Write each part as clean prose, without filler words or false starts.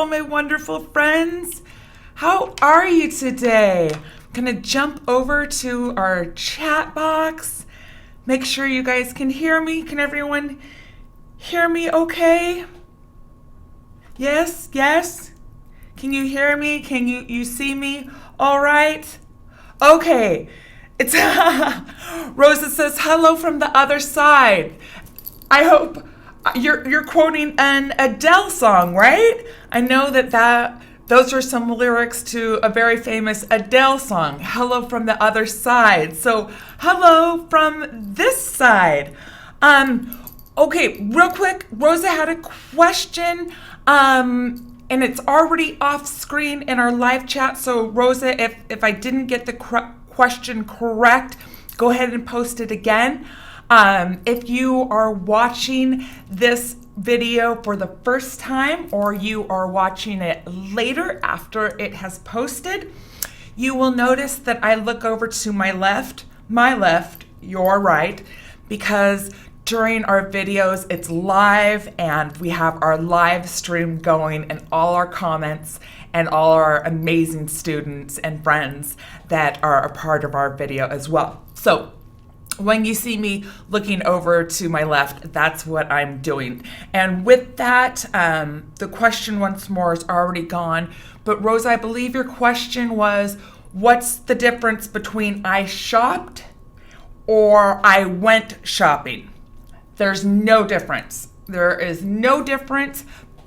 all my wonderful friends. How are you today? I'm gonna jump over to our chat box. Make sure you guys can hear me. Can everyone hear me okay? Yes, yes? Can you hear me? Can you see me? All right? Okay. It's Rosa says hello from the other side. I hope you're quoting an Adele song, right? I know that those are some lyrics to a very famous Adele song, Hello from the Other Side. So, hello from this side. Okay, real quick, Rosa had a question, and it's already off screen in our live chat. So, Rosa, if I didn't get the question correct, go ahead and post it again. If you are watching this video for the first time or you are watching it later after it has posted, you will notice that I look over to my left, your right, because during our videos it's live and we have our live stream going and all our comments and all our amazing students and friends that are a part of our video as well. So when you see me looking over to my left, that's what I'm doing. And with that, the question once more is already gone. But Rose, I believe your question was, what's the difference between I shopped or I went shopping? There's no difference. There is no difference.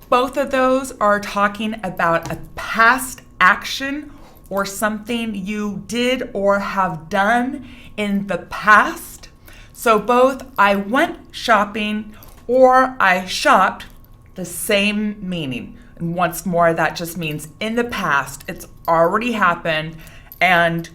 Both of those are talking about a past action or something you did or have done in the past. So both I went shopping or I shopped, the same meaning. And once more, that just means in the past, it's already happened and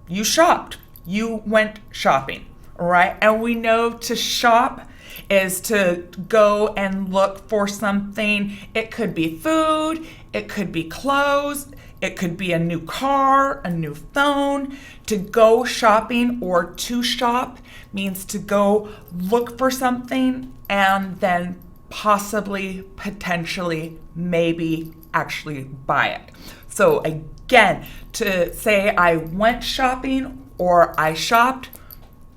you shopped. You went shopping, all right? And we know to shop is to go and look for something. It could be food, it could be clothes, it could be a new car, a new phone. To go shopping or to shop means to go look for something and then possibly, potentially, maybe actually buy it. So again, to say I went shopping or I shopped,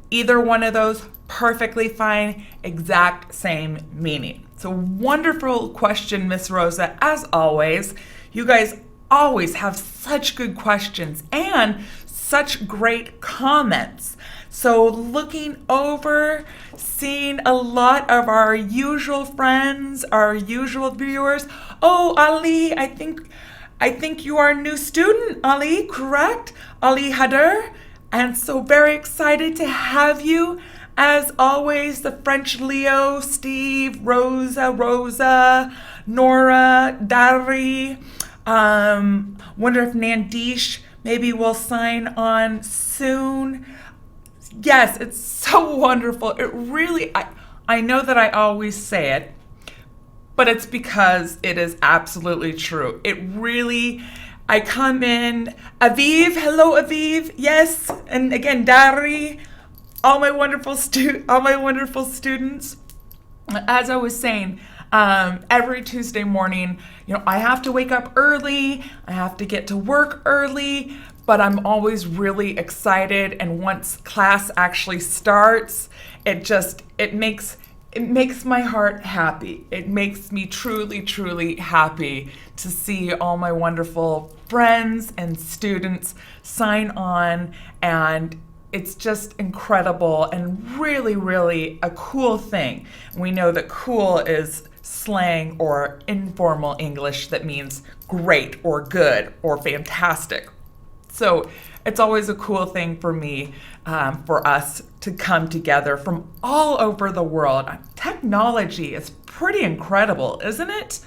either one of those, perfectly fine, exact same meaning. So wonderful question, Miss Rosa, as always. You guys always have such good questions and such great comments. So looking over, seeing a lot of our usual friends, our usual viewers. Oh, Ali, I think you are a new student, Ali, correct? Ali Hader. And so very excited to have you. As always, the French Leo, Steve, Rosa, Nora, Dari. Wonder if Nandish maybe will sign on soon. Yes, it's so wonderful. It really, I know that I always say it, but it's because it is absolutely true. It really, I come in, Aviv, hello Aviv, yes, and again, Dari, all my wonderful students. As I was saying, every Tuesday morning, I have to wake up early, I have to get to work early, but I'm always really excited. And once class actually starts, it makes my heart happy. It makes me truly, truly happy to see all my wonderful friends and students sign on, and it's just incredible and really, really a cool thing. We know that cool is slang or informal English that means great or good or fantastic. So it's always a cool thing for me, for us to come together from all over the world. Technology is pretty incredible, isn't it?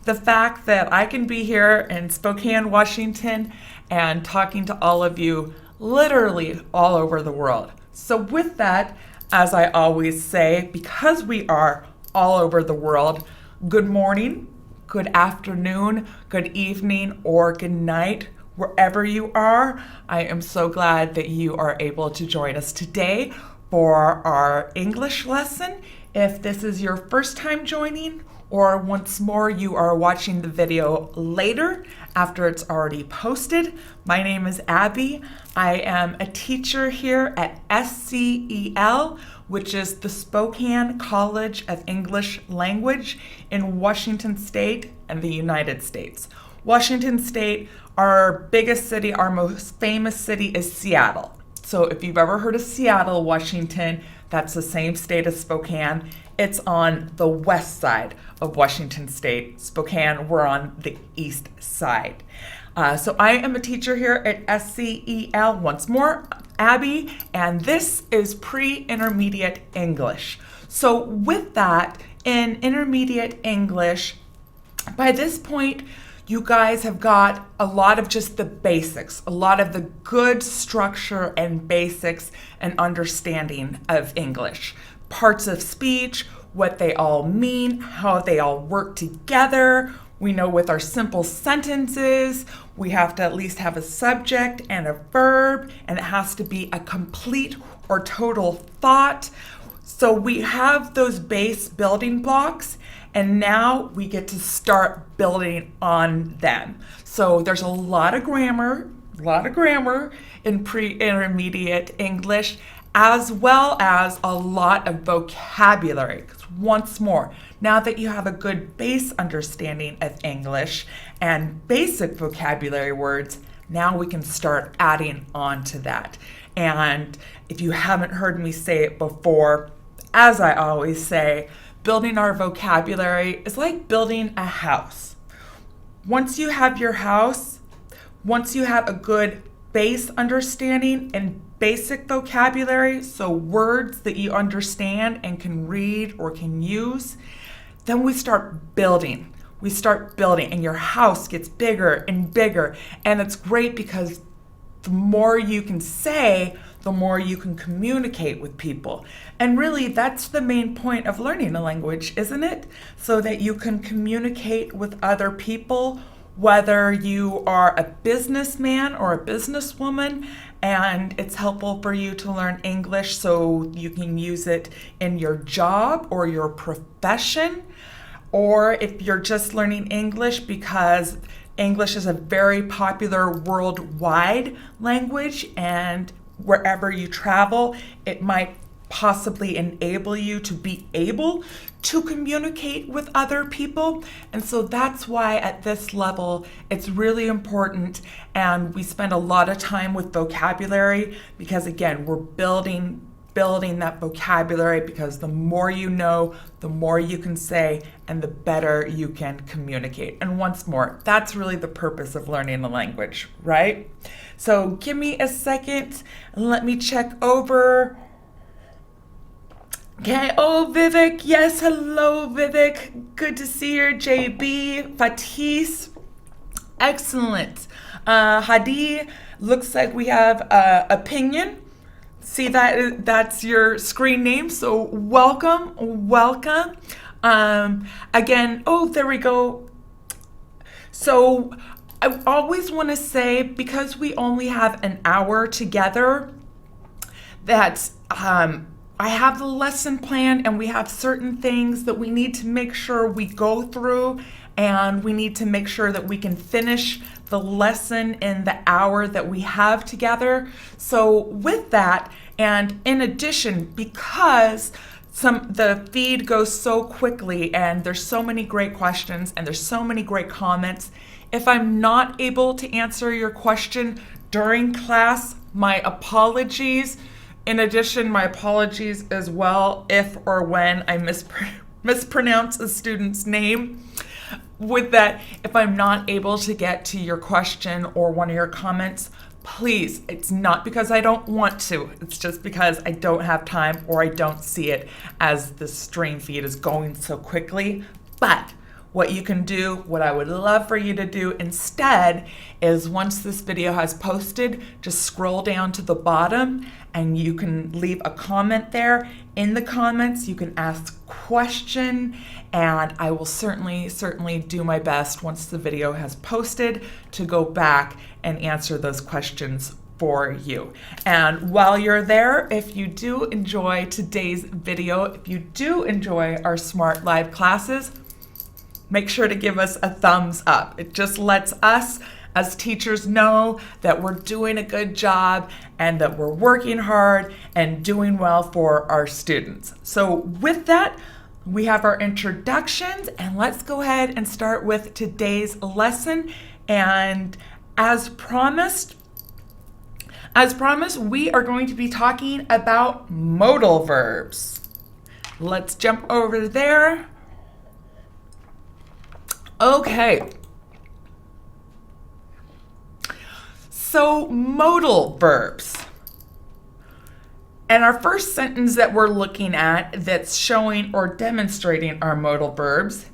The fact that I can be here in Spokane, Washington, and talking to all of you literally all over the world. So with that, as I always say, because we are all over the world, good morning, good afternoon, good evening, or good night, wherever you are. I am so glad that you are able to join us today for our English lesson. If this is your first time joining, or once more you are watching the video later after it's already posted. My name is Abby. I am a teacher here at SCEL, which is the Spokane College of English Language in Washington State and the United States. Washington State, our biggest city, our most famous city is Seattle. So if you've ever heard of Seattle, Washington, that's the same state as Spokane. It's on the west side of Washington State. Spokane, we're on the east side. So I am a teacher here at SCEL, once more, Abby, and this is pre-intermediate English. So with that, in intermediate English, by this point, you guys have got a lot of just the basics, a lot of the good structure and basics and understanding of English. Parts of speech, what they all mean, how they all work together. We know with our simple sentences, we have to at least have a subject and a verb, and it has to be a complete or total thought. So we have those base building blocks, and now we get to start building on them. So there's a lot of grammar in pre-intermediate English, as well as a lot of vocabulary. Once more, now that you have a good base understanding of English and basic vocabulary words, now we can start adding on to that. And if you haven't heard me say it before, as I always say, building our vocabulary is like building a house. Once you have your house, once you have a good base understanding and basic vocabulary, so words that you understand and can read or can use, then we start building. We start building, and your house gets bigger and bigger. And it's great because the more you can say, the more you can communicate with people. And really, that's the main point of learning a language, isn't it? So that you can communicate with other people, whether you are a businessman or a businesswoman, and it's helpful for you to learn English so you can use it in your job or your profession, or if you're just learning English because English is a very popular worldwide language, and wherever you travel, it might possibly enable you to be able to communicate with other people. And so that's why at this level, it's really important. And we spend a lot of time with vocabulary because, again, we're building that vocabulary, because the more you know, the more you can say, and the better you can communicate. And once more, that's really the purpose of learning a language, right? So give me a second and let me check over. Okay, oh, Vivek, yes, hello, Vivek. Good to see you, JB, Fatis, excellent. Hadi, looks like we have opinion. See that's your screen name, so welcome. Again, oh, there we go. So I always want to say, because we only have an hour together, that I have the lesson plan, and we have certain things that we need to make sure we go through, and we need to make sure that we can finish the lesson in the hour that we have together. So with that, and in addition, because the feed goes so quickly and there's so many great questions and there's so many great comments, if I'm not able to answer your question during class, my apologies. In addition, my apologies as well if or when I mispronounce a student's name. With that, if I'm not able to get to your question or one of your comments, please, it's not because I don't want to. It's just because I don't have time or I don't see it as the stream feed is going so quickly. But what you can do, what I would love for you to do instead, is once this video has posted, just scroll down to the bottom and you can leave a comment there. In the comments, you can ask a question, and I will certainly do my best once the video has posted to go back and answer those questions for you. And while you're there, if you do enjoy today's video, if you do enjoy our Smrt Live classes, make sure to give us a thumbs up. It just lets us as teachers know that we're doing a good job and that we're working hard and doing well for our students. So with that, we have our introductions, and let's go ahead and start with today's lesson. And as promised, we are going to be talking about modal verbs. Let's jump over there. Okay. So modal verbs. And our first sentence that we're looking at that's showing or demonstrating our modal verbs,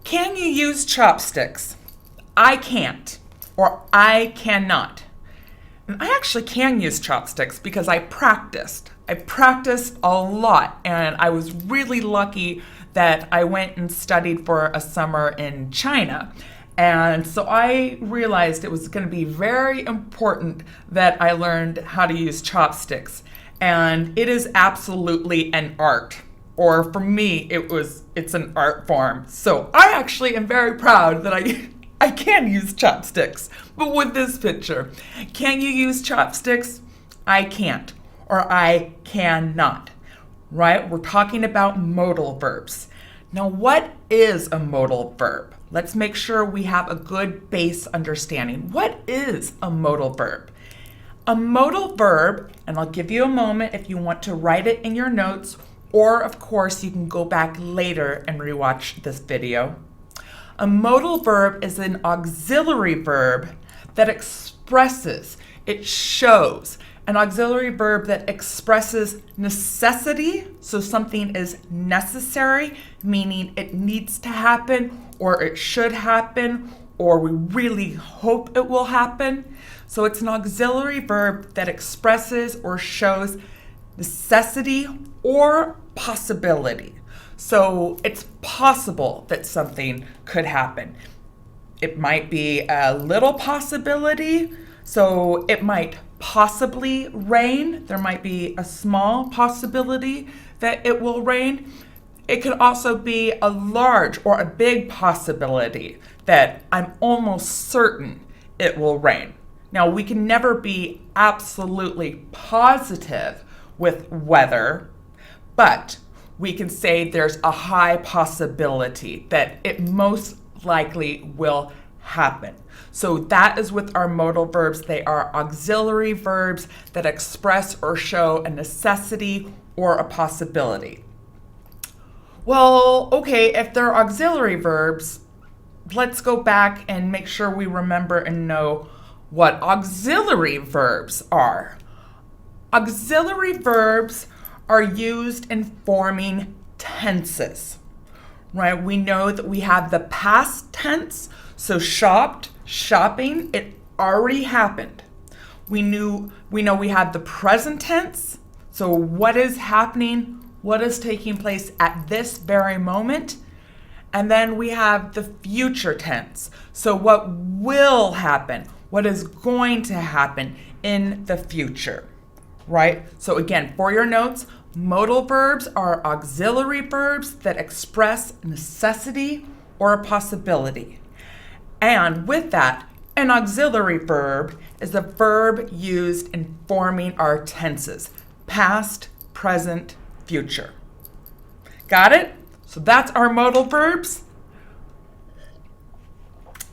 can you use chopsticks? I can't, or I cannot. And I actually can use chopsticks because I practiced. I practiced a lot, and I was really lucky that I went and studied for a summer in China. And so I realized it was going to be very important that I learned how to use chopsticks. And it is absolutely an art. Or for me, it's an art form. So I actually am very proud that I can use chopsticks. But with this picture, can you use chopsticks? I can't, or I cannot, right? We're talking about modal verbs. Now, what is a modal verb? Let's make sure we have a good base understanding. What is a modal verb? A modal verb, and I'll give you a moment if you want to write it in your notes, or of course you can go back later and rewatch this video. A modal verb is an auxiliary verb that expresses, it shows, an auxiliary verb that expresses necessity, so something is necessary, meaning it needs to happen, or it should happen, or we really hope it will happen. So it's an auxiliary verb that expresses or shows necessity or possibility. So it's possible that something could happen. It might be a little possibility, so it might possibly rain. There might be a small possibility that it will rain. It could also be a large or a big possibility that I'm almost certain it will rain. Now, we can never be absolutely positive with weather, but we can say there's a high possibility that it most likely will happen. So that is with our modal verbs. They are auxiliary verbs that express or show a necessity or a possibility. Well, okay, if they're auxiliary verbs, let's go back and make sure we remember and know what auxiliary verbs are. Auxiliary verbs are used in forming tenses, right? We know that we have the past tense, so shopped, shopping, it already happened. We know we have the present tense, so what is happening, what is taking place at this very moment. And then we have the future tense, so what will happen, what is going to happen in the future, right? So again, for your notes, modal verbs are auxiliary verbs that express necessity or a possibility. And with that, an auxiliary verb is a verb used in forming our tenses, past, present, future. Got it? So that's our modal verbs.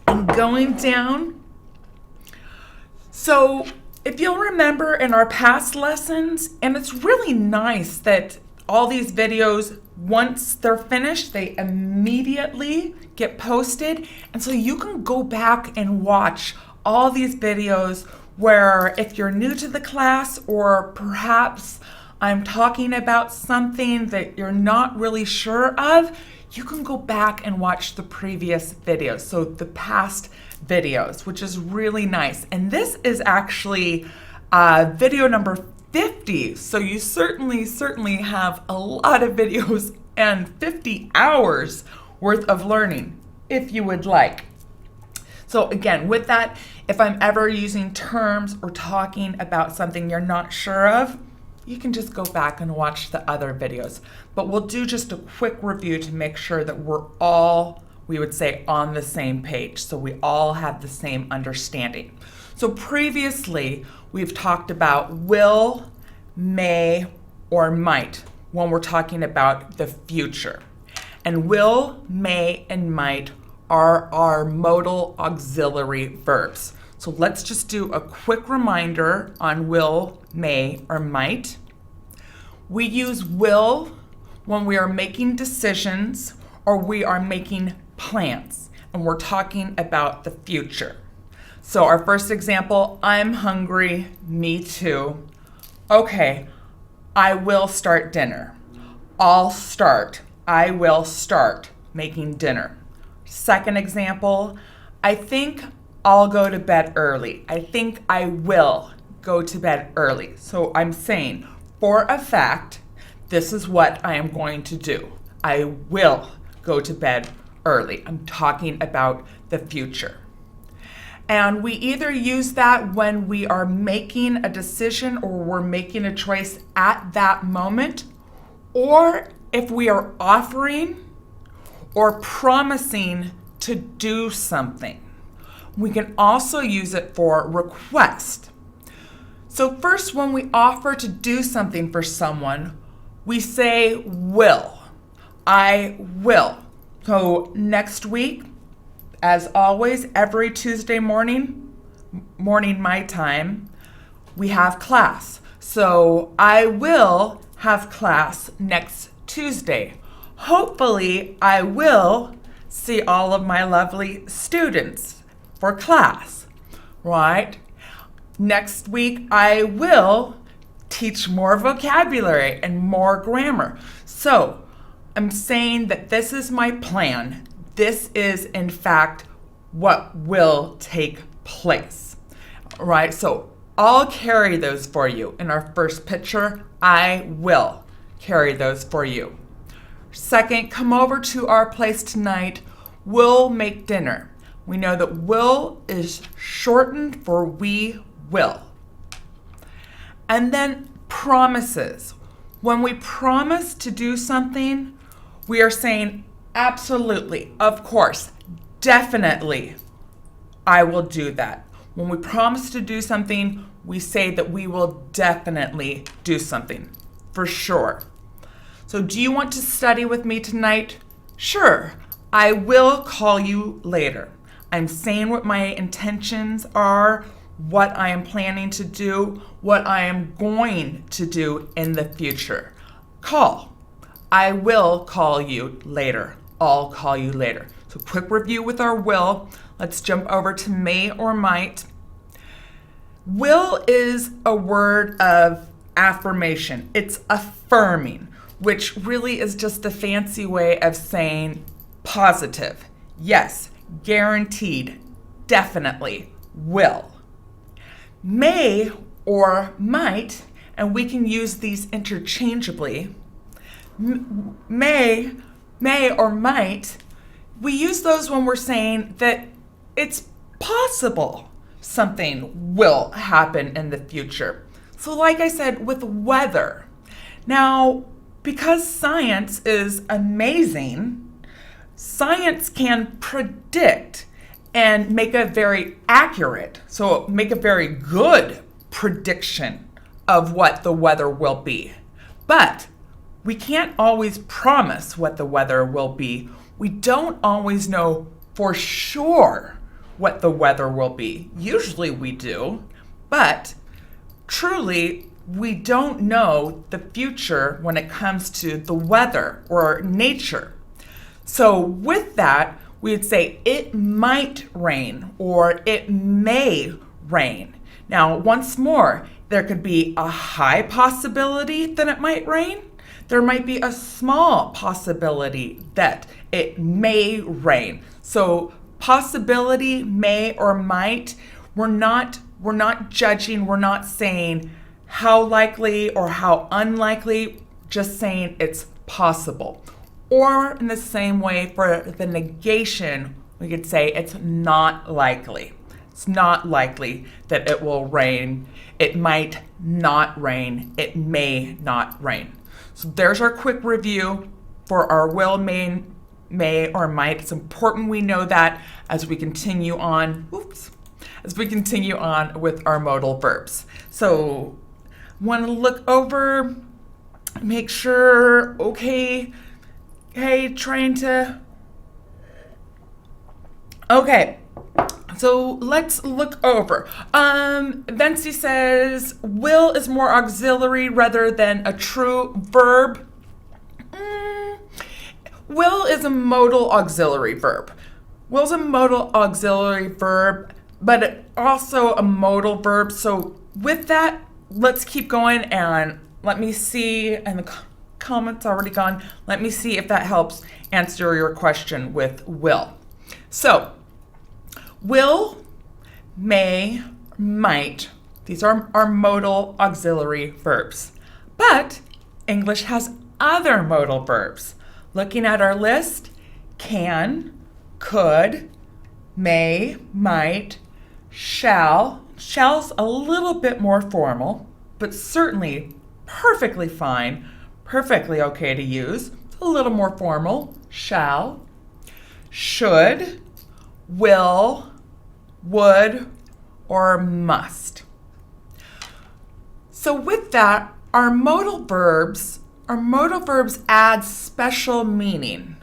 And going down. So if you'll remember in our past lessons, and it's really nice that all these videos, once they're finished, they immediately get posted. And so you can go back and watch all these videos where if you're new to the class, or perhaps I'm talking about something that you're not really sure of, you can go back and watch the previous videos, so the past videos, which is really nice. And this is actually video number 50, so you certainly have a lot of videos and 50 hours worth of learning, if you would like. So again, with that, if I'm ever using terms or talking about something you're not sure of, you can just go back and watch the other videos. But we'll do just a quick review to make sure that we're all we would say on the same page. So we all have the same understanding. So previously, we've talked about will, may, or might when we're talking about the future. And will, may, and might are our modal auxiliary verbs. So let's just do a quick reminder on will, may, or might. We use will when we are making decisions or we are making plans, and we're talking about the future. So our first example, I'm hungry, me too. Okay, I will start dinner. I will start making dinner. Second example, I think I'll go to bed early. I think I will go to bed early. So I'm saying, for a fact, this is what I am going to do. I will go to bed early. I'm talking about the future. And we either use that when we are making a decision or we're making a choice at that moment, or if we are offering or promising to do something. We can also use it for request. So first, when we offer to do something for someone, we say will. I will. So next week, as always, every Tuesday morning my time, we have class. So I will have class next Tuesday. Hopefully, I will see all of my lovely students for class, right? Next week, I will teach more vocabulary and more grammar. So I'm saying that this is my plan. This is, in fact, what will take place, right? So I'll carry those for you. In our first picture, I will carry those for you. Second, come over to our place tonight. We'll make dinner. We know that will is shortened for we will. And then promises. When we promise to do something, we are saying absolutely, of course, definitely, I will do that. When we promise to do something, we say that we will definitely do something, for sure. So do you want to study with me tonight? Sure, I will call you later. I'm saying what my intentions are, what I am planning to do, what I am going to do in the future. Call. I will call you later. I'll call you later. So quick review with our will. Let's jump over to may or might. Will is a word of affirmation. It's affirming, which really is just a fancy way of saying positive. Yes, guaranteed, definitely, will. May or might, and we can use these interchangeably. May or might, we use those when we're saying that it's possible something will happen in the future. So like I said, with weather. Now, because science is amazing, science can predict and make a very accurate, so make a very good prediction of what the weather will be. But we can't always promise what the weather will be. We don't always know for sure what the weather will be. Usually we do, but truly we don't know the future when it comes to the weather or nature. So with that, we'd say it might rain or it may rain. Now, once more, there could be a high possibility that it might rain. There might be a small possibility that it may rain. So possibility, may or might, we're not judging, we're not saying how likely or how unlikely, just saying it's possible. Or in the same way for the negation, we could say it's not likely. It's not likely that it will rain. It might not rain. It may not rain. So there's our quick review for our will, may, may or might. It's important we know that as we continue on, with our modal verbs. So want to look over, make sure, okay, okay, so let's look over. Vinci says, will is more auxiliary rather than a true verb. Will is a modal auxiliary verb. Will's a modal auxiliary verb, but also a modal verb. So with that, let's keep going and let me see, and the comment's already gone. Let me see if that helps answer your question with will. So will, may, might, these are our modal auxiliary verbs. But English has other modal verbs. Looking at our list, can, could, may, might, shall. Shall's a little bit more formal, but certainly perfectly fine, perfectly okay to use. It's a little more formal. Shall, should, will, would, or must. So with that, our modal verbs add special meaning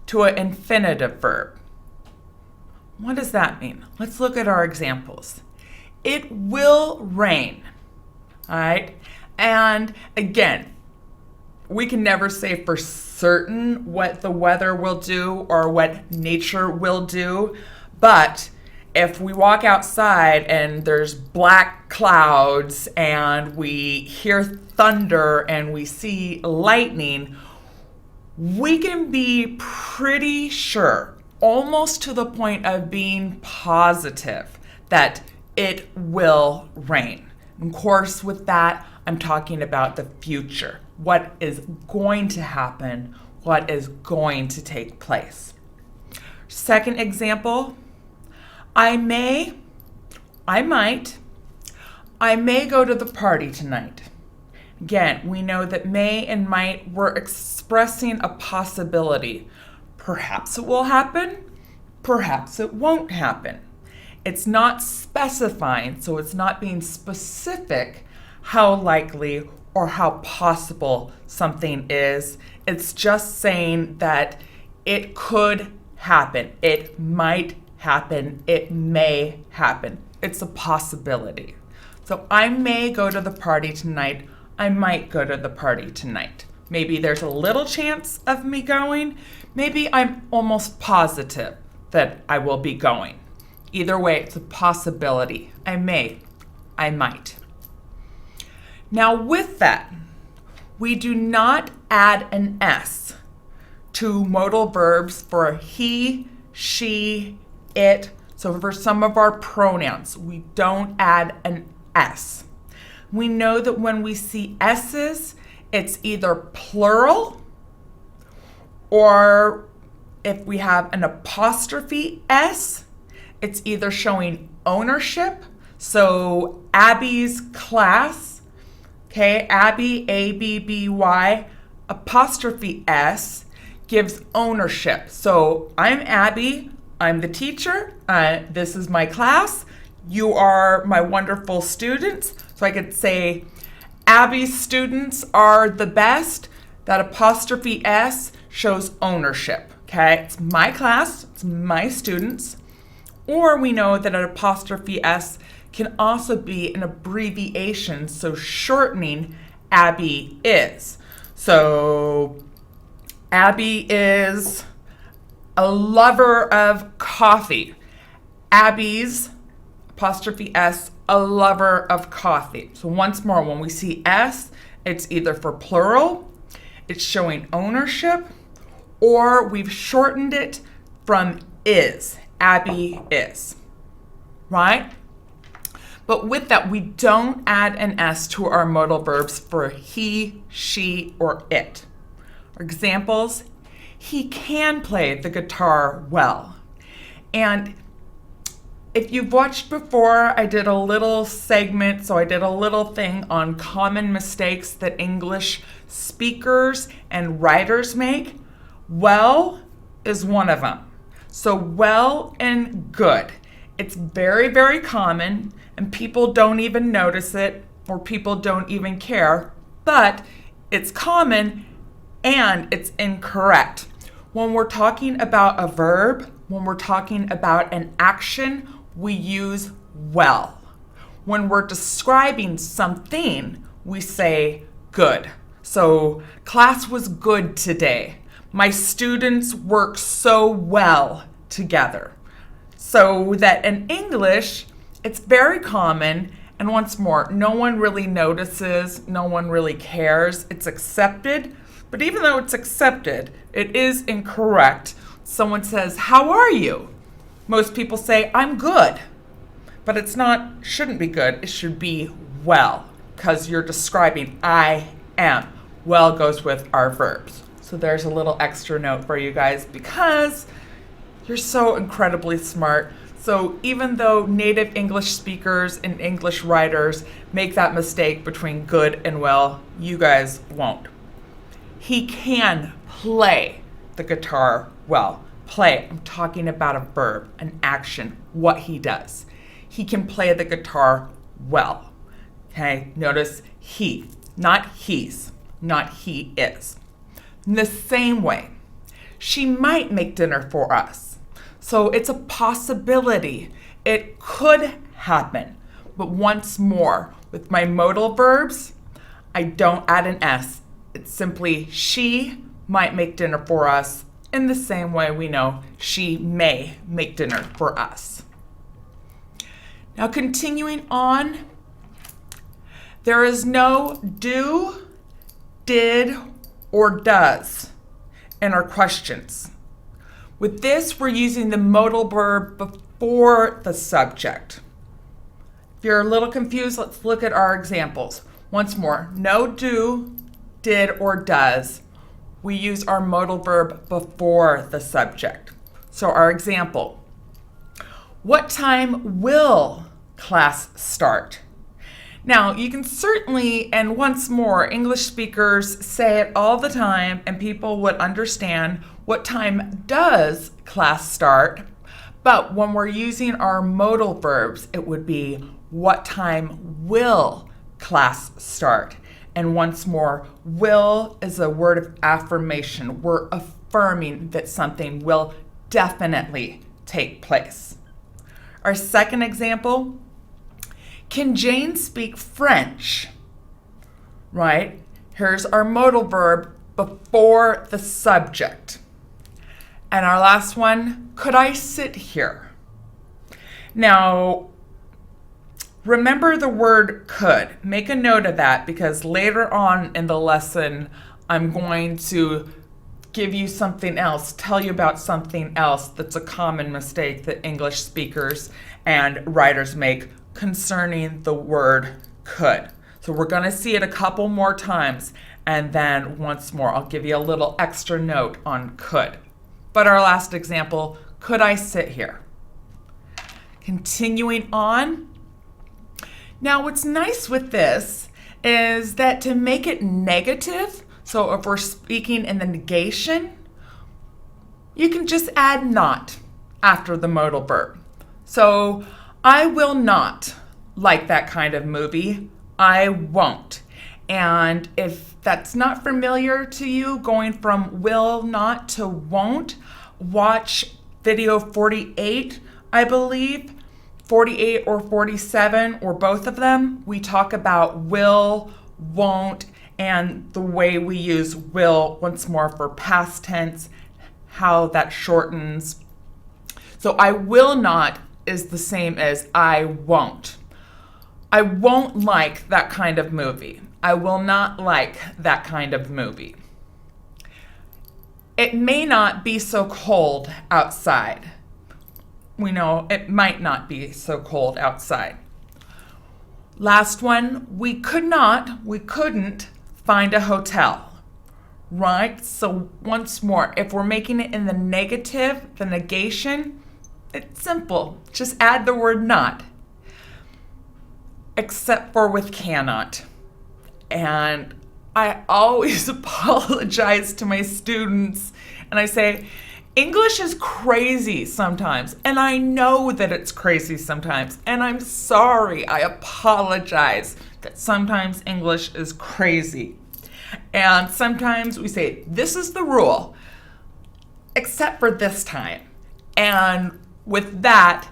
to an infinitive verb. What does that mean? Let's look at our examples. It will rain, all right? And again, we can never say for certain what the weather will do or what nature will do, but if we walk outside and there's black clouds and we hear thunder and we see lightning, we can be pretty sure, almost to the point of being positive, that it will rain. Of course, with that, I'm talking about the future. What is going to happen, what is going to take place. Second example, I may go to the party tonight. Again, we know that may and might, we're expressing a possibility. Perhaps it will happen, perhaps it won't happen. It's not specifying, so it's not being specific how likely or how possible something is. It's just saying that it could happen, it might happen, it may happen. It's a possibility. So I may go to the party tonight, I might go to the party tonight. Maybe there's a little chance of me going, maybe I'm almost positive that I will be going. Either way, it's a possibility. I may, I might. Now with that, we do not add an S to modal verbs for he, she, it. So for some of our pronouns, we don't add an S. We know that when we see S's, it's either plural, or if we have an apostrophe S, it's either showing ownership. So Abby's class, okay, Abby, A-B-B-Y, apostrophe S gives ownership. So I'm Abby, I'm the teacher, this is my class, you are my wonderful students. So I could say Abby's students are the best. That apostrophe S shows ownership, okay? It's my class, it's my students. Or we know that an apostrophe S can also be an abbreviation, so shortening Abby is. So Abby is a lover of coffee. Abby's, apostrophe S, a lover of coffee. So once more, when we see S, it's either for plural, it's showing ownership, or we've shortened it from is. Abby is, right? But with that, we don't add an S to our modal verbs for he, she, or it. Examples, he can play the guitar well. And if you've watched before, I did a little segment, so I did a little thing on common mistakes that English speakers and writers make. Well is one of them. So well and good. It's very, very common, and people don't even notice it, or people don't even care, but it's common and it's incorrect. When we're talking about a verb, when we're talking about an action, we use well. When we're describing something, we say good. So, class was good today. My students work so well together. So that in English, it's very common, and once more, no one really notices, no one really cares. It's accepted, but even though it's accepted, it is incorrect. Someone says, "How are you?" Most people say, "I'm good." But it's not, shouldn't be good, it should be well, because you're describing I am. Well goes with our verbs. So there's a little extra note for you guys because you're so incredibly smart. So even though native English speakers and English writers make that mistake between good and well, you guys won't. He can play the guitar well. Play, I'm talking about a verb, an action, what he does. He can play the guitar well. Okay, notice he, not he's, not he is. In the same way, she might make dinner for us. So it's a possibility. It could happen. But once more, with my modal verbs, I don't add an S. It's simply she might make dinner for us. In the same way we know she may make dinner for us. Now continuing on, there is no do, did, or does in our questions. With this, we're using the modal verb before the subject. If you're a little confused, let's look at our examples. Once more, no do, did, or does. We use our modal verb before the subject. So our example, what time will class start? Now, you can certainly, and once more, English speakers say it all the time, and people would understand what time does class start. But when we're using our modal verbs, it would be what time will class start? And once more, will is a word of affirmation. We're affirming that something will definitely take place. Our second example, can Jane speak French? Right? Here's our modal verb before the subject. And our last one, could I sit here? Now, remember the word could. Make a note of that because later on in the lesson, I'm going to give you something else, tell you about something else that's a common mistake that English speakers and writers make concerning the word could. So we're going to see it a couple more times, and then once more, I'll give you a little extra note on could. But our last example, could I sit here? Continuing on. Now, what's nice with this is that to make it negative, so if we're speaking in the negation, you can just add not after the modal verb. So, I will not like that kind of movie. I won't. And if that's not familiar to you, going from will not to won't, watch video 48, I believe, 48 or 47, or both of them. We talk about will, won't, and the way we use will once more for past tense, how that shortens. So I will not is the same as I won't. I won't like that kind of movie. I will not like that kind of movie. It may not be so cold outside. We know it might not be so cold outside. Last one, we couldn't find a hotel, right? So once more, if we're making it in the negative, the negation, it's simple. Just add the word not, except for with cannot. And I always apologize to my students, and I say, English is crazy sometimes, and I know that it's crazy sometimes, and I'm sorry. I apologize that sometimes English is crazy. And sometimes we say, this is the rule, except for this time. And with that,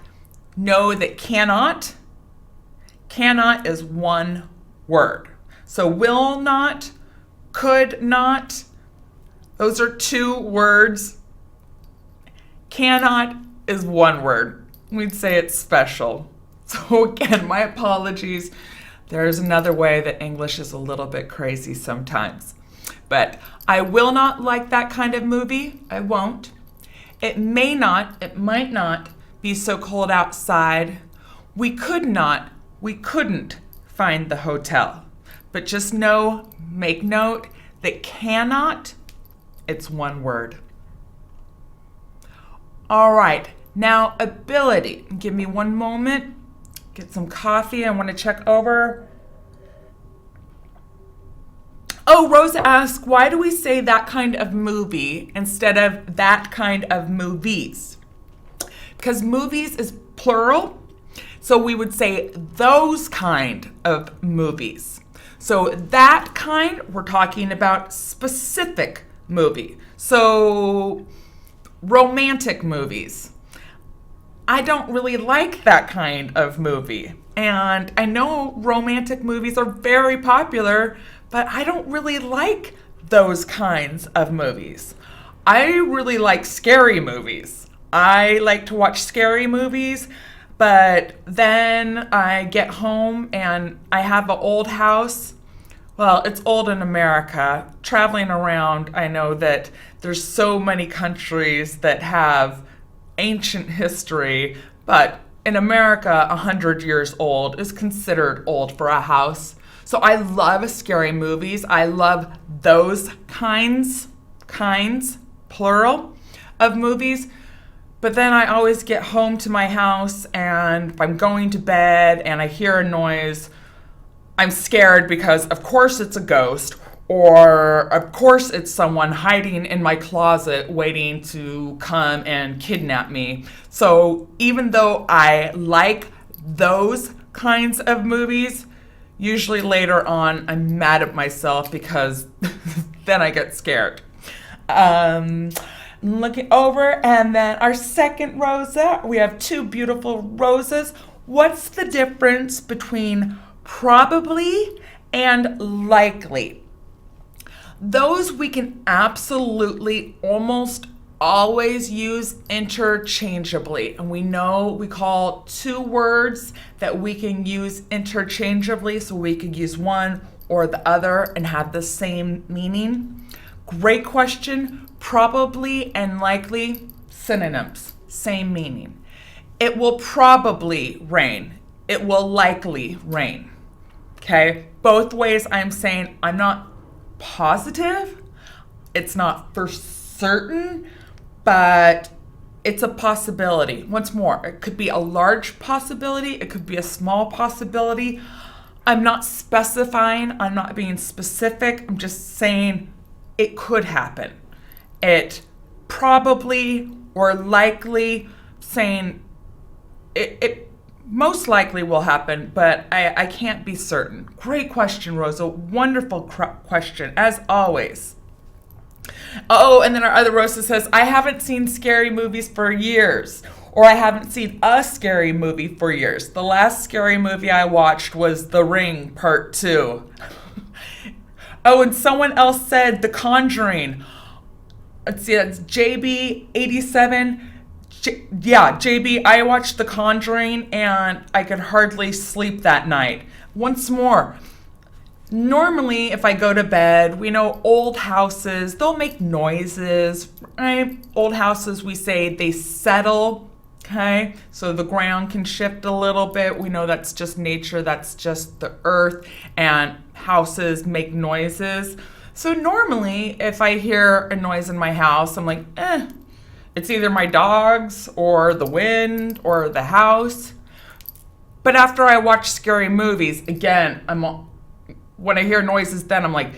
know that cannot is one word. So will not, could not, those are two words. Cannot is one word. We'd say it's special. So again, my apologies. There's another way that English is a little bit crazy sometimes. But I will not like that kind of movie. I won't. It might not be so cold outside. We couldn't find the hotel. But just make note that cannot, it's one word. All right, now ability. Give me one moment. Get some coffee. I want to check over. Oh, Rosa asks, why do we say that kind of movie instead of that kind of movies? Because movies is plural, so we would say those kind of movies. So that kind, we're talking about specific movie. So romantic movies. I don't really like that kind of movie. And I know romantic movies are very popular, but I don't really like those kinds of movies. I really like scary movies. I like to watch scary movies, but then I get home and I have an old house. Well, it's old in America. Traveling around, I know that there's so many countries that have ancient history, but in America, 100 years old is considered old for a house. So I love scary movies. I love those kinds, plural, of movies. But then I always get home to my house, and if I'm going to bed and I hear a noise, I'm scared because, of course, it's a ghost, or of course, it's someone hiding in my closet waiting to come and kidnap me. So even though I like those kinds of movies, usually later on, I'm mad at myself because then I get scared. Looking over, and then our second Rosa, we have two beautiful roses. What's the difference between probably and likely? Those we can absolutely almost always use interchangeably. And we know we call two words that we can use interchangeably, so we could use one or the other and have the same meaning. Great question. Probably and likely, synonyms, same meaning. It will probably rain. It will likely rain. Okay? Both ways I'm saying I'm not positive. It's not for certain, but it's a possibility. Once more, it could be a large possibility. It could be a small possibility. I'm not specifying. I'm not being specific. I'm just saying it could happen. It probably or likely, saying it most likely will happen, but I can't be certain. Great question, Rosa. Wonderful question, as always. Oh, and then our other Rosa says, I haven't seen scary movies for years, or I haven't seen a scary movie for years. The last scary movie I watched was The Ring Part 2. Oh, and someone else said The Conjuring. Let's see, that's JB87. JB, I watched The Conjuring and I could hardly sleep that night. Once more, normally if I go to bed, we know old houses, they'll make noises, right? Old houses, we say they settle, okay? So the ground can shift a little bit. We know that's just nature, that's just the earth, and houses make noises. So normally, if I hear a noise in my house, I'm like, it's either my dogs or the wind or the house. But after I watch scary movies, again, when I hear noises, then I'm like,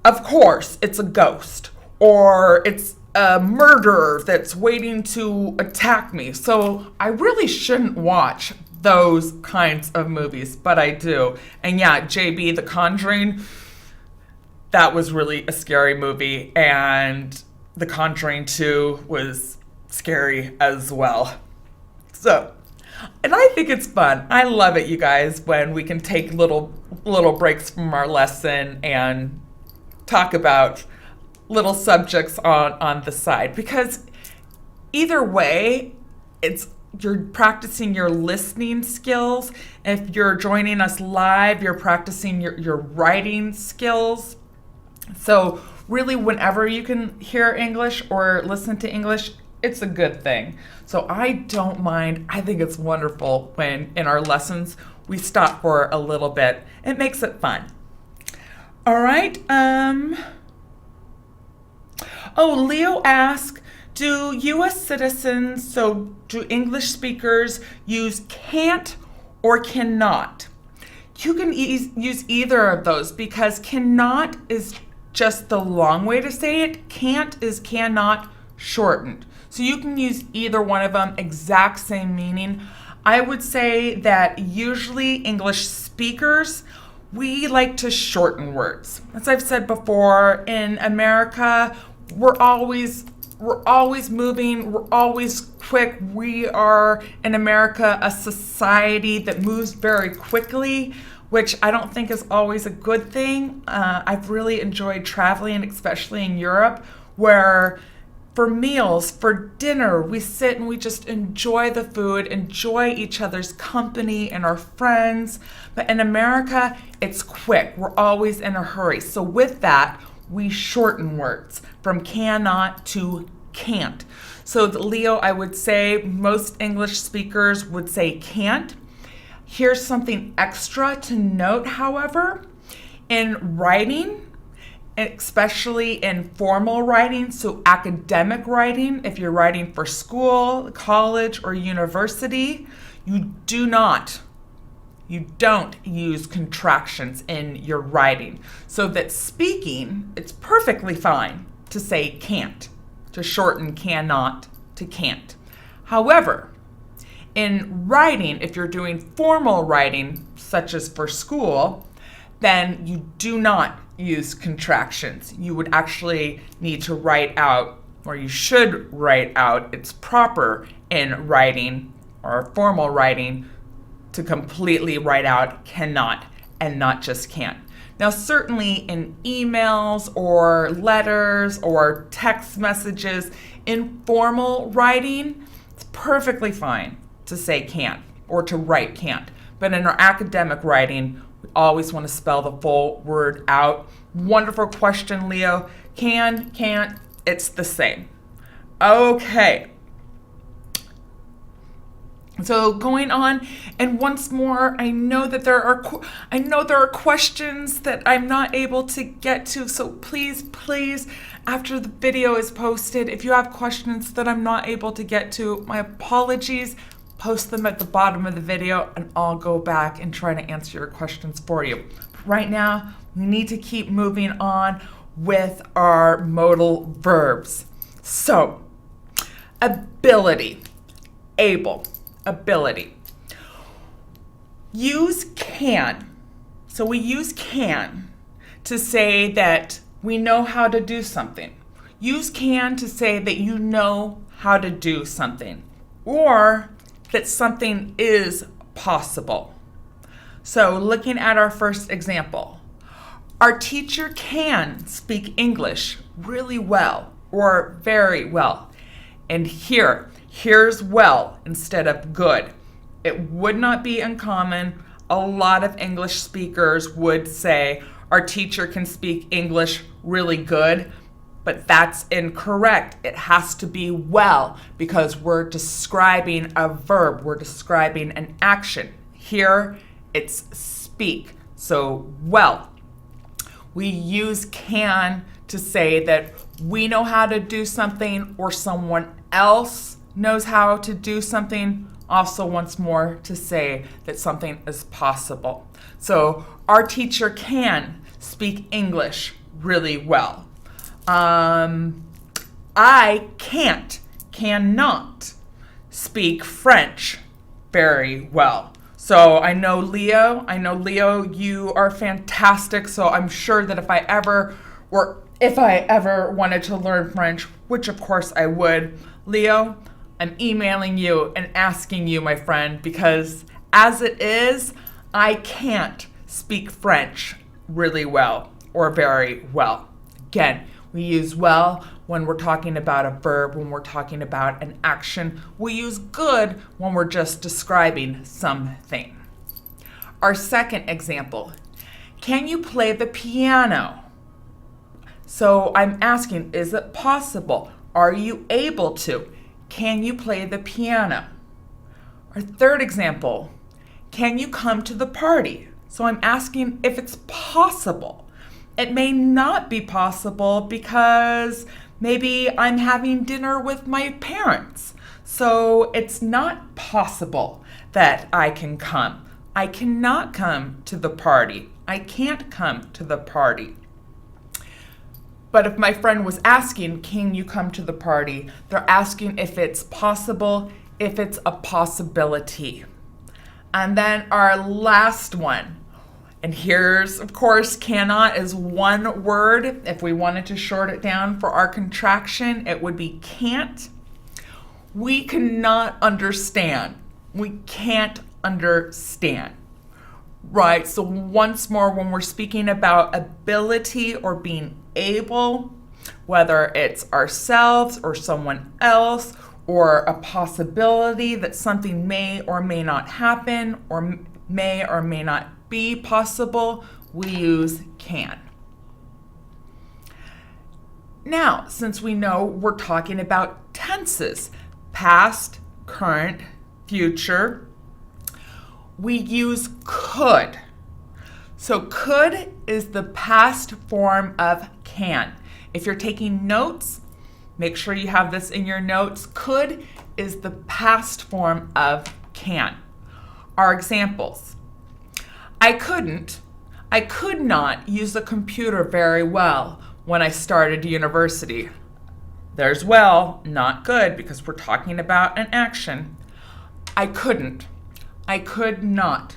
of course, it's a ghost, or it's a murderer that's waiting to attack me. So I really shouldn't watch those kinds of movies, but I do. And yeah, JB, The Conjuring, that was really a scary movie. And The Conjuring 2 was scary as well. So, and I think it's fun. I love it, you guys, when we can take little breaks from our lesson and talk about little subjects on the side, because either way, you're practicing your listening skills. If you're joining us live, you're practicing your writing skills. So really, whenever you can hear English or listen to English, it's a good thing. So I don't mind. I think it's wonderful when in our lessons we stop for a little bit. It makes it fun. All right. Leo asks, do U.S. citizens, so do English speakers, use can't or cannot? You can use either of those, because cannot is just the long way to say it. Can't is cannot shortened. So you can use either one of them, exact same meaning. I would say that usually English speakers, we like to shorten words. As I've said before, in America, we're always moving, we're always quick. We are, in America, a society that moves very quickly, which I don't think is always a good thing. I've really enjoyed traveling, especially in Europe, where for meals, for dinner, we sit and we just enjoy the food, enjoy each other's company and our friends. But in America, it's quick. We're always in a hurry. So with that, we shorten words from cannot to can't. So Leo, I would say most English speakers would say can't. Here's something extra to note, however. In writing, especially in formal writing, so academic writing, if you're writing for school, college, or university, you don't use contractions in your writing. So that speaking, it's perfectly fine to say can't, to shorten cannot to can't. However, in writing, if you're doing formal writing, such as for school, then you do not use contractions. You would actually need to write out, or you should write out, it's proper in writing or formal writing to completely write out cannot and not just can't. Now, certainly in emails or letters or text messages, in formal writing, it's perfectly fine to say can't or to write can't. But in our academic writing, we always want to spell the full word out. Wonderful question, Leo. Can, can't, it's the same. Okay. So going on, and once more, I know there are questions that I'm not able to get to. So please, after the video is posted, if you have questions that I'm not able to get to, my apologies. Post them at the bottom of the video, and I'll go back and try to answer your questions for you. Right now, we need to keep moving on with our modal verbs. So, ability, able. Ability. Use can. So we use can to say that we know how to do something. Use can to say that you know how to do something, or that something is possible. So looking at our first example, our teacher can speak English really well or very well. And here's well instead of good. It would not be uncommon. A lot of English speakers would say our teacher can speak English really good, but that's incorrect. It has to be well, because we're describing a verb. We're describing an action. Here, it's speak. So well. We use can to say that we know how to do something, or someone else knows how to do something. Also, once more, to say that something is possible. So our teacher can speak English really well. I cannot speak French very well. So I know Leo, you are fantastic. So I'm sure that if I ever wanted to learn French, which of course I would, Leo, I'm emailing you and asking you, my friend, because as it is, I can't speak French really well or very well. Again, we use well when we're talking about a verb, when we're talking about an action. We use good when we're just describing something. Our second example, can you play the piano? So I'm asking, is it possible? Are you able to? Can you play the piano? Our third example, can you come to the party? So I'm asking if it's possible. It may not be possible because maybe I'm having dinner with my parents. So it's not possible that I can come. I cannot come to the party. I can't come to the party. But if my friend was asking, can you come to the party? They're asking if it's possible, if it's a possibility. And then our last one. And here's, of course, cannot is one word. If we wanted to short it down for our contraction, it would be can't. We cannot understand. We can't understand. Right? So once more, when we're speaking about ability or being able, whether it's ourselves or someone else, or a possibility that something may or may not happen, or may or may not be possible, we use can. Now, since we know we're talking about tenses, past, current, future, we use could. So could is the past form of can. If you're taking notes, make sure you have this in your notes. Could is the past form of can. Our examples. I could not use the computer very well when I started university. There's well, not good, because we're talking about an action. I could not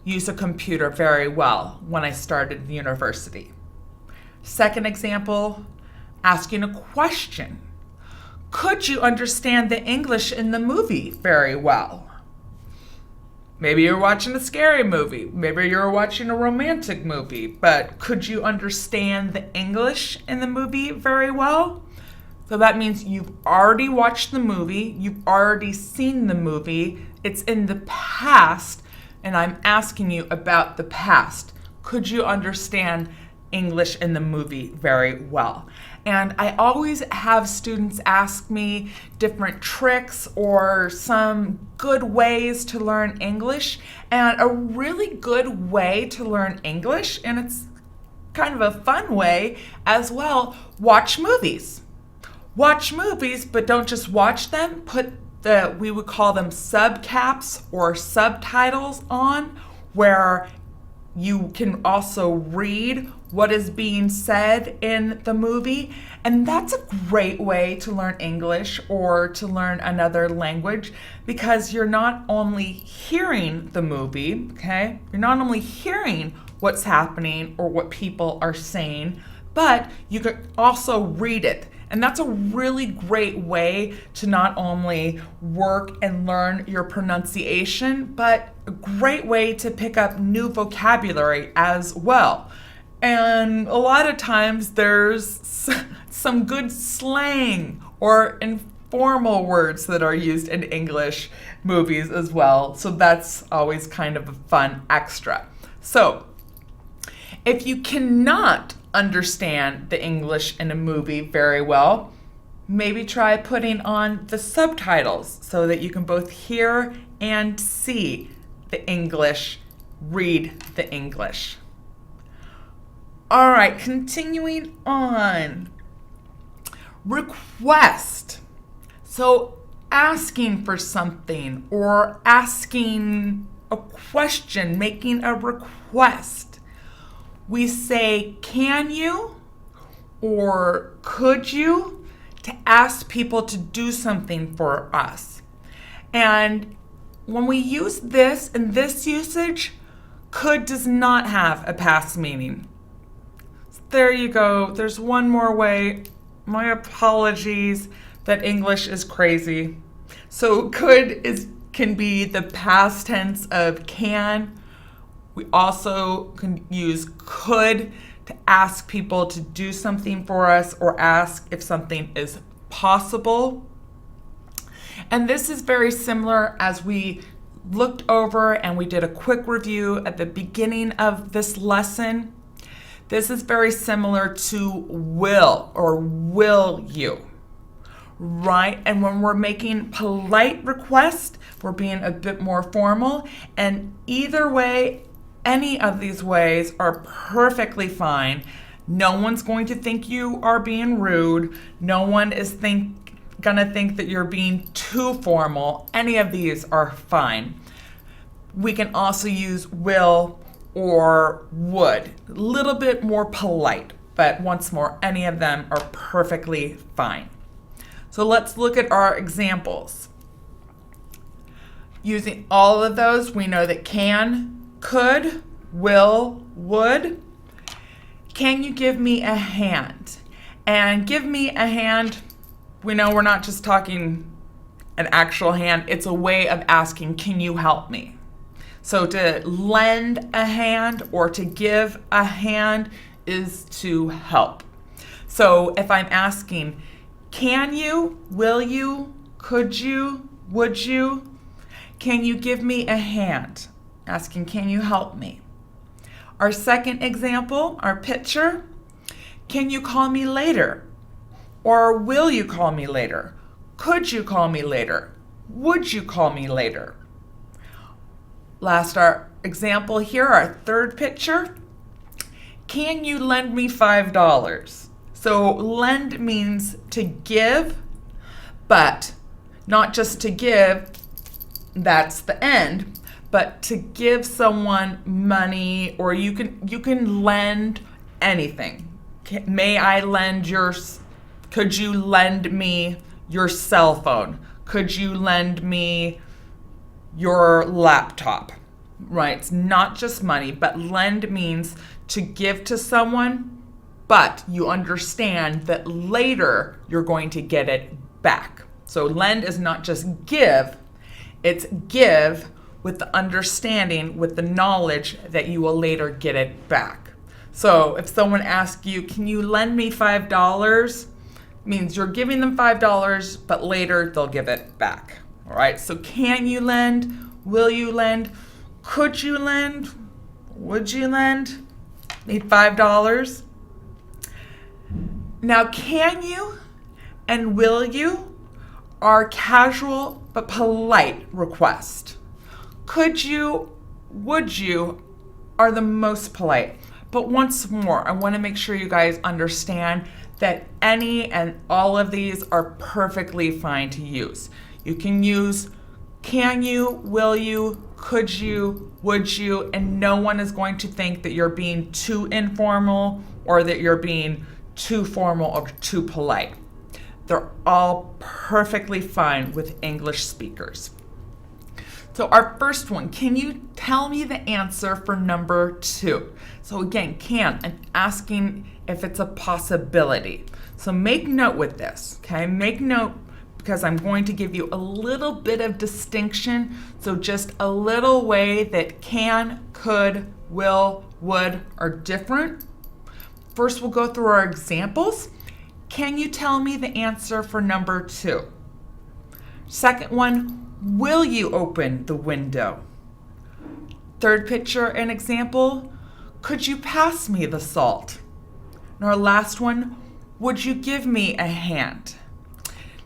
use a computer very well when I started university. Second example, asking a question. Could you understand the English in the movie very well? Maybe you're watching a scary movie. Maybe you're watching a romantic movie. But could you understand the English in the movie very well? So that means you've already watched the movie. You've already seen the movie. It's in the past. And I'm asking you about the past. Could you understand English in the movie very well? And I always have students ask me different tricks or some good ways to learn English. And a really good way to learn English, and it's kind of a fun way as well, watch movies. Watch movies, but don't just watch them. We would call them subcaps or subtitles on, where you can also read what is being said in the movie. And that's a great way to learn English or to learn another language, because you're not only hearing the movie, okay? You're not only hearing what's happening or what people are saying, but you could also read it. And that's a really great way to not only work and learn your pronunciation, but a great way to pick up new vocabulary as well. And a lot of times there's some good slang or informal words that are used in English movies as well. So that's always kind of a fun extra. So if you cannot understand the English in a movie very well, maybe try putting on the subtitles so that you can both hear and see the English, read the English. All right, continuing on. Request. So asking for something or asking a question, making a request. We say, can you or could you to ask people to do something for us. And when we use this in this usage, could does not have a past meaning. There you go. There's one more way. My apologies that English is crazy. So can be the past tense of can. We also can use could to ask people to do something for us or ask if something is possible. And this is very similar as we looked over and we did a quick review at the beginning of this lesson. This is very similar to will or will you, right? And when we're making polite requests, we're being a bit more formal. And either way, any of these ways are perfectly fine. No one's going to think you are being rude. No one is gonna think that you're being too formal. Any of these are fine. We can also use will or would, a little bit more polite, but once more, any of them are perfectly fine. So let's look at our examples. Using all of those, we know that can, could, will, would. Can you give me a hand? And give me a hand, we know we're not just talking an actual hand, it's a way of asking, can you help me? So to lend a hand or to give a hand is to help. So if I'm asking, can you, will you, could you, would you, can you give me a hand? Asking, can you help me? Our second example, our picture, can you call me later? Or will you call me later? Could you call me later? Would you call me later? Last, our example here, our third picture. Can you lend me $5? So lend means to give, but not just to give, that's the end, but to give someone money, or you can lend anything. May I lend could you lend me your cell phone? Could you lend me your laptop? Right, it's not just money, but lend means to give to someone, but you understand that later you're going to get it back. So lend is not just give, it's give with the understanding, with the knowledge that you will later get it back. So if someone asks you, can you lend me $5? Means you're giving them $5, but later they'll give it back. All right, so can you lend? Will you lend? Could you lend? Would you lend? Need $5? Now, can you and will you are casual but polite requests. Could you, would you are the most polite. But once more, I want to make sure you guys understand that any and all of these are perfectly fine to use. You can use can you, will you, could you, would you, and no one is going to think that you're being too informal or that you're being too formal or too polite. They're all perfectly fine with English speakers. So our first one, can you tell me the answer for number 2? So again, can, I'm asking if it's a possibility. So make note with this, okay? Make note because I'm going to give you a little bit of distinction. So just a little way that can, could, will, would are different. First, we'll go through our examples. Can you tell me the answer for number 2? Second one, will you open the window? Third picture and example, could you pass me the salt? And our last one, would you give me a hand?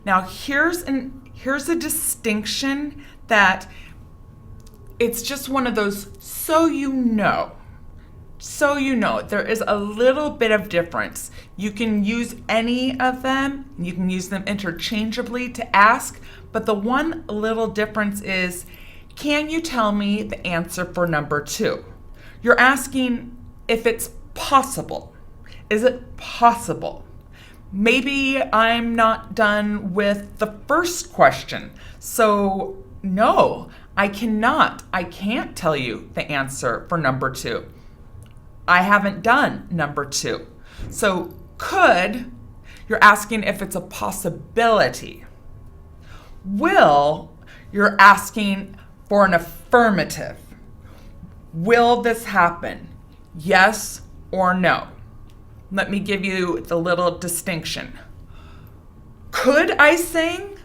Now here's a distinction that it's just one of those so you know. So you know, there is a little bit of difference. You can use any of them, you can use them interchangeably to ask, but the one little difference is, can you tell me the answer for number 2? You're asking if it's possible. Is it possible? Maybe I'm not done with the first question. So no, I can't tell you the answer for number 2. I haven't done number 2. So could, you're asking if it's a possibility. Will, you're asking for an affirmative. Will this happen? Yes or no? Let me give you the little distinction. Could I sing?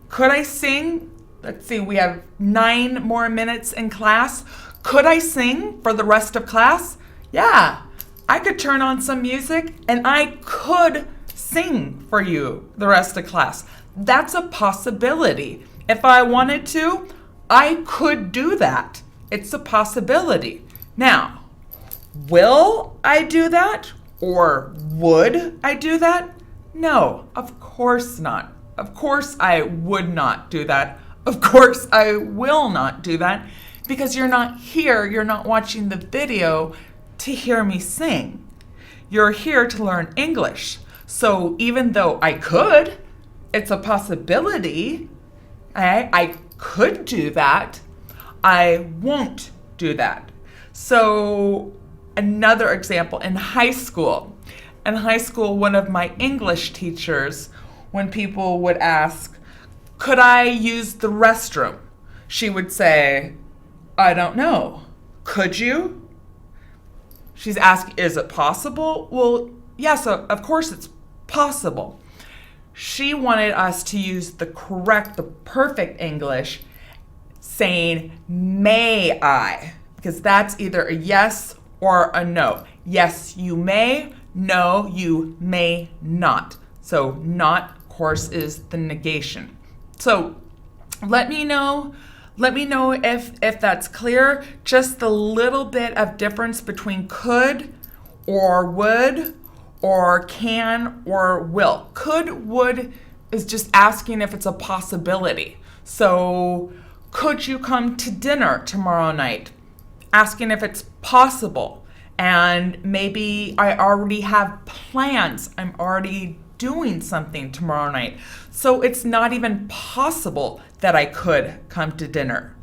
Could I sing? Let's see, we have 9 more minutes in class. Could I sing for the rest of class? Yeah, I could turn on some music and I could sing for you the rest of class. That's a possibility. If I wanted to, I could do that. It's a possibility. Now, will I do that? Or would I do that? No, of course not. Of course I would not do that. Of course I will not do that, because you're not here, you're not watching the video to hear me sing. You're here to learn English. So even though I could, it's a possibility, I could do that, I won't do that. So another example, in high school, one of my English teachers, when people would ask, could I use the restroom? She would say, I don't know. Could you? She's asking, is it possible? Well, yes, of course it's possible. She wanted us to use the perfect English, saying, may I? Because that's either a yes or a no. Yes, you may. No, you may not. So not, of course, is the negation. So let me know if that's clear. Just the little bit of difference between could or would or can or will. Could, would is just asking if it's a possibility. So could you come to dinner tomorrow night? Asking if it's possible. And maybe I already have plans. I'm already doing something tomorrow night. So it's not even possible that I could come to dinner.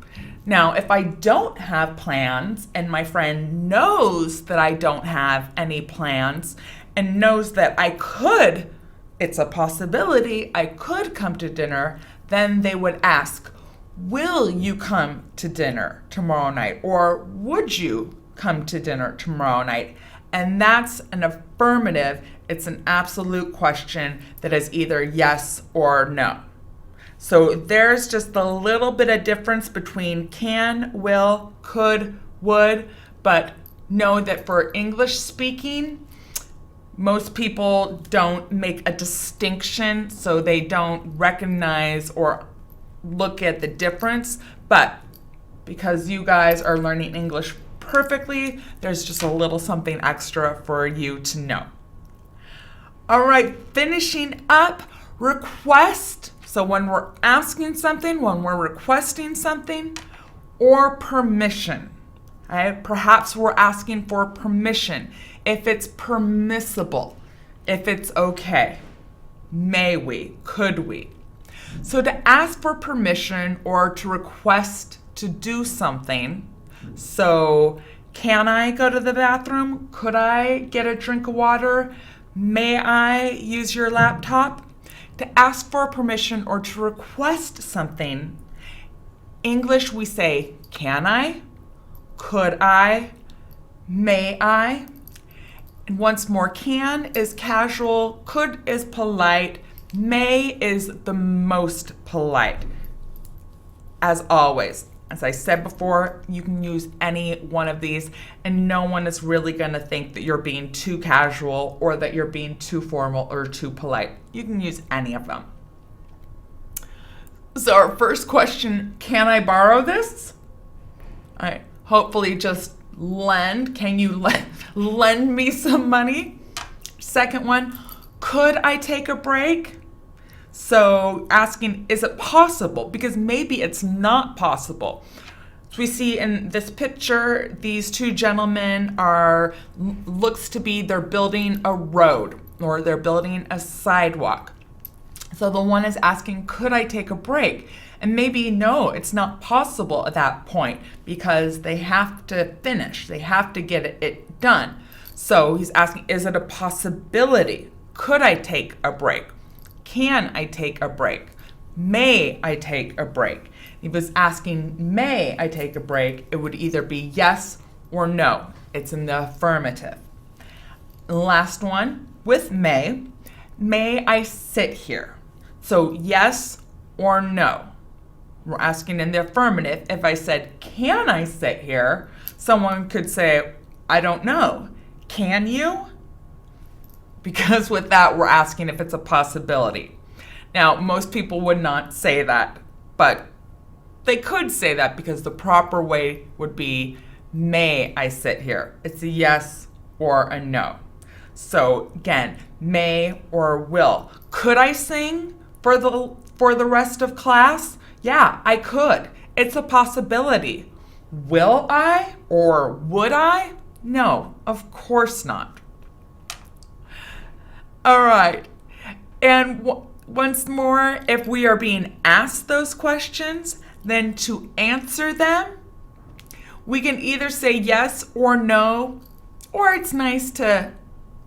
Now, if I don't have plans and my friend knows that I don't have any plans and knows that it's a possibility, I could come to dinner, then they would ask, will you come to dinner tomorrow night? Or would you come to dinner tomorrow night? And that's an affirmative. It's an absolute question that is either yes or no. So there's just a little bit of difference between can, will, could, would, but know that for English speaking, most people don't make a distinction, so they don't recognize or look at the difference. But because you guys are learning English perfectly, there's just a little something extra for you to know. All right, finishing up, request. So when we're asking something, when we're requesting something, or permission. Right? Perhaps we're asking for permission. If it's permissible, if it's okay. May we? Could we? So to ask for permission or to request to do something, so can I go to the bathroom? Could I get a drink of water? May I use your laptop? To ask for permission or to request something, English we say, can I? Could I? May I? And once more, can is casual, could is polite, may is the most polite. As always, as I said before, you can use any one of these and no one is really going to think that you're being too casual or that you're being too formal or too polite. You can use any of them. So our first question, can I borrow this? All right, hopefully just lend. Can you lend me some money? Second one, could I take a break? So asking, is it possible? Because maybe it's not possible. So we see in this picture, these two gentlemen they're building a road. or they're building a sidewalk. So the one is asking, could I take a break? And maybe no, it's not possible at that point because they have to finish. They have to get it done. So he's asking, is it a possibility? Could I take a break? Can I take a break? May I take a break? If he was asking, may I take a break, it would either be yes or no. It's in the affirmative. Last one, with may I sit here? So yes or no. We're asking in the affirmative. If I said, can I sit here? Someone could say, I don't know. Can you? Because with that, we're asking if it's a possibility. Now, most people would not say that, but they could say that because the proper way would be, may I sit here? It's a yes or a no. So again, may or will. Could I sing for the rest of class? Yeah, I could. It's a possibility. Will I or would I? No, of course not. All right. And once more, if we are being asked those questions, then to answer them, we can either say yes or no, or it's nice to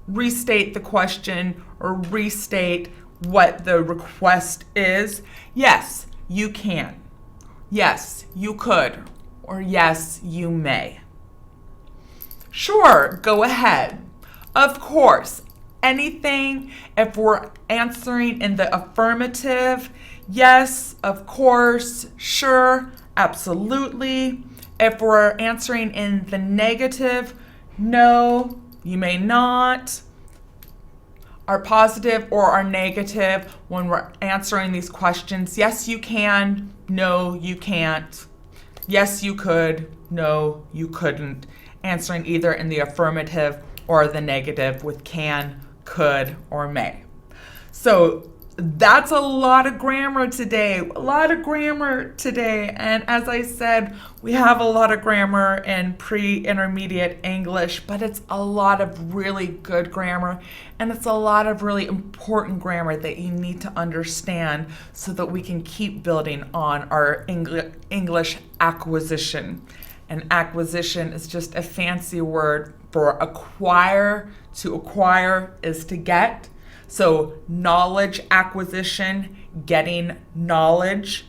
restate the question or restate what the request is. Yes, you can. Yes, you could. Or yes, you may. Sure, go ahead. Of course, anything, if we're answering in the affirmative, yes, of course, sure, absolutely. If we're answering in the negative, no, you may not. Our positive or our negative when we're answering these questions, yes, you can, no, you can't. Yes, you could, no, you couldn't. Answering either in the affirmative or the negative with can, could, or may. So that's a lot of grammar today. And as I said, we have a lot of grammar in pre-intermediate English, but it's a lot of really good grammar, and it's a lot of really important grammar that you need to understand so that we can keep building on our English acquisition. And acquisition is just a fancy word for acquire. To acquire is to get. So knowledge acquisition, getting knowledge.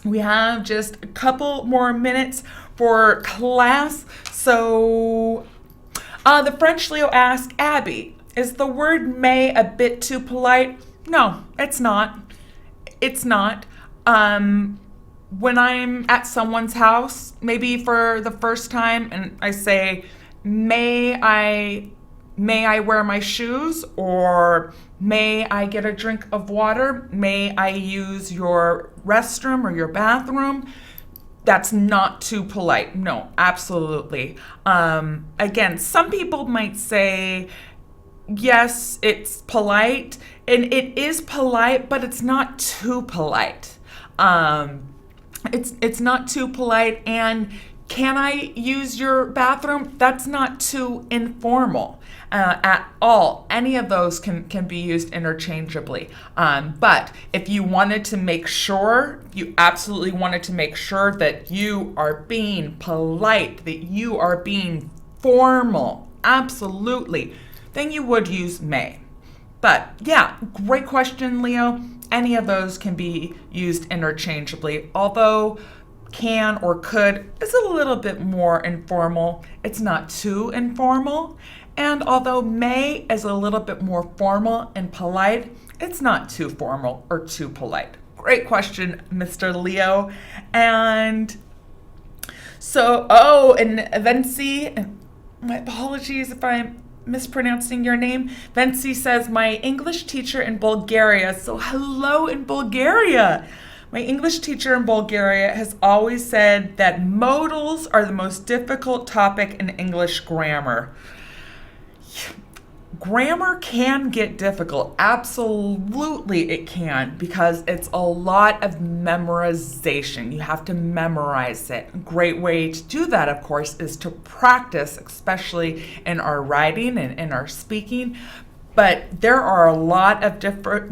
We have just a couple more minutes for class. So the French Leo asked, Abby, is the word may a bit too polite? No, it's not. It's not. When I'm at someone's house, maybe for the first time, and I say, may I wear my shoes, or may I get a drink of water? May I use your restroom or your bathroom? That's not too polite. No, absolutely. Again, some people might say, yes, it's polite, and it is polite, but it's not too polite. It's not too polite, and can I use your bathroom? That's not too informal at all. Any of those can be used interchangeably. But if you wanted to make sure, you absolutely wanted to make sure that you are being polite, that you are being formal, absolutely, then you would use may. But yeah, great question, Leo. Any of those can be used interchangeably, although can or could is a little bit more informal. It's not too informal. And although may is a little bit more formal and polite, it's not too formal or too polite. Great question, Mr. Leo. And so, and Venci, my apologies if I'm mispronouncing your name. Venci says, my English teacher in Bulgaria. So hello in Bulgaria. My English teacher in Bulgaria has always said that modals are the most difficult topic in English grammar. Grammar can get difficult. Absolutely it can, because it's a lot of memorization. You have to memorize it. A great way to do that, of course, is to practice, especially in our writing and in our speaking. But there are a lot of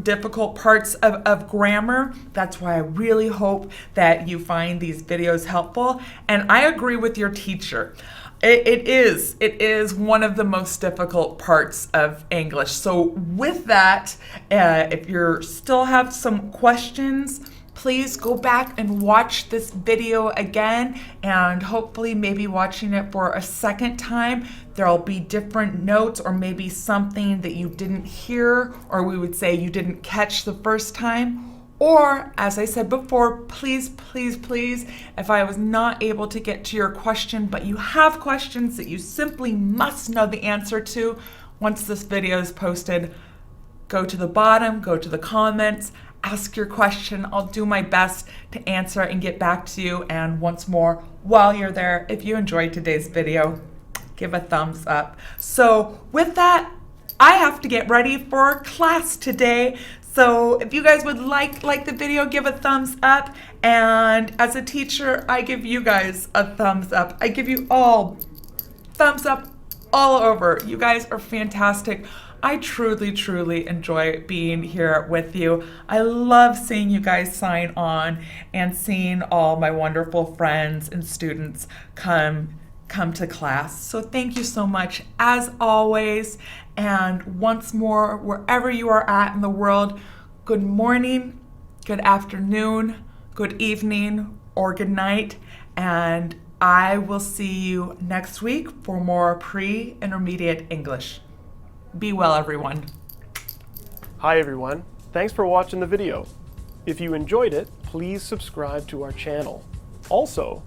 difficult parts of grammar. That's why I really hope that you find these videos helpful. And I agree with your teacher. It is one of the most difficult parts of English. So with that, if you still have some questions, please go back and watch this video again, and hopefully maybe watching it for a second time, there'll be different notes or maybe something that you didn't hear, or we would say you didn't catch the first time. Or, as I said before, please, if I was not able to get to your question, but you have questions that you simply must know the answer to, once this video is posted, go to the bottom, go to the comments, ask your question. I'll do my best to answer and get back to you. And once more, while you're there, if you enjoyed today's video, give a thumbs up. So with that, I have to get ready for class today. So if you guys would like the video, give a thumbs up. And as a teacher, I give you guys a thumbs up. I give you all thumbs up all over. You guys are fantastic. I truly enjoy being here with you. I love seeing you guys sign on and seeing all my wonderful friends and students come to class. So thank you so much as always. And once more, wherever you are at in the world, good morning, good afternoon, good evening, or good night. And I will see you next week for more pre-intermediate English. Be well, everyone. Hi everyone, thanks for watching the video. If you enjoyed it, please subscribe to our channel. Also,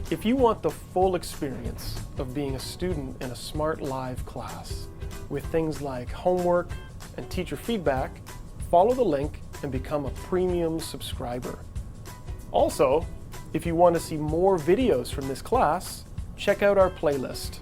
if you want the full experience of being a student in a Smrt Live class with things like homework and teacher feedback, follow the link and become a premium subscriber. Also, if you want to see more videos from this class, check out our playlist.